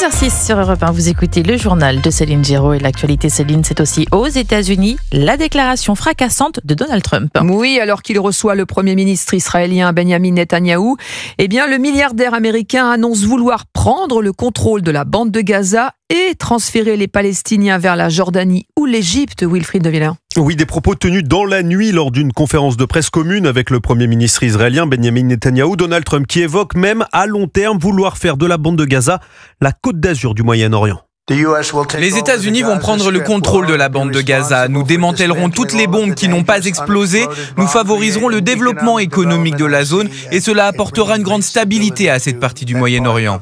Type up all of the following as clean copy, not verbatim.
6h06 sur Europe 1, vous écoutez le journal de Céline Giraud et l'actualité, Céline, c'est aussi aux États-Unis la déclaration fracassante de Donald Trump. Oui, alors qu'il reçoit le Premier ministre israélien Benjamin Netanyahou, le milliardaire américain annonce vouloir prendre le contrôle de la bande de Gaza et transférer les Palestiniens vers la Jordanie ou l'Égypte, Wilfried de Villers. Oui, des propos tenus dans la nuit lors d'une conférence de presse commune avec le Premier ministre israélien Benjamin Netanyahou, Donald Trump qui évoque même à long terme vouloir faire de la bande de Gaza la Côte d'Azur du Moyen-Orient. Les États-Unis vont prendre le contrôle de la bande de Gaza. Nous démantèlerons toutes les bombes qui n'ont pas explosé. Nous favoriserons le développement économique de la zone et cela apportera une grande stabilité à cette partie du Moyen-Orient.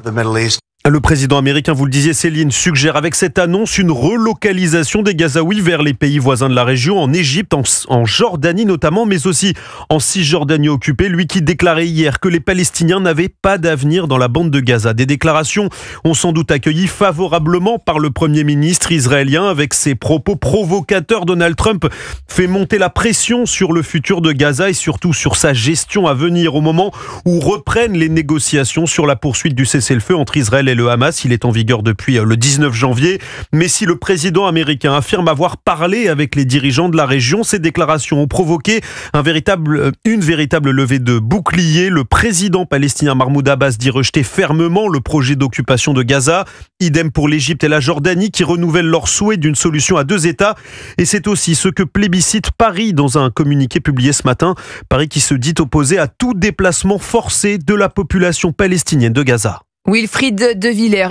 Le président américain, vous le disiez Céline, suggère avec cette annonce une relocalisation des Gazaouis vers les pays voisins de la région, en Égypte, en Jordanie notamment, mais aussi en Cisjordanie occupée. Lui qui déclarait hier que les Palestiniens n'avaient pas d'avenir dans la bande de Gaza. Des déclarations ont sans doute accueilli favorablement par le Premier ministre israélien. Avec ses propos provocateurs, Donald Trump fait monter la pression sur le futur de Gaza et surtout sur sa gestion à venir au moment où reprennent les négociations sur la poursuite du cessez-le-feu entre Israël et le Hamas. Il est en vigueur depuis le 19 janvier. Mais si le président américain affirme avoir parlé avec les dirigeants de la région, ces déclarations ont provoqué une véritable levée de boucliers. Le président palestinien Mahmoud Abbas dit rejeter fermement le projet d'occupation de Gaza. Idem pour l'Égypte et la Jordanie qui renouvellent leur souhait d'une solution à deux États. Et c'est aussi ce que plébiscite Paris dans un communiqué publié ce matin. Paris qui se dit opposé à tout déplacement forcé de la population palestinienne de Gaza. Wilfried de Villers.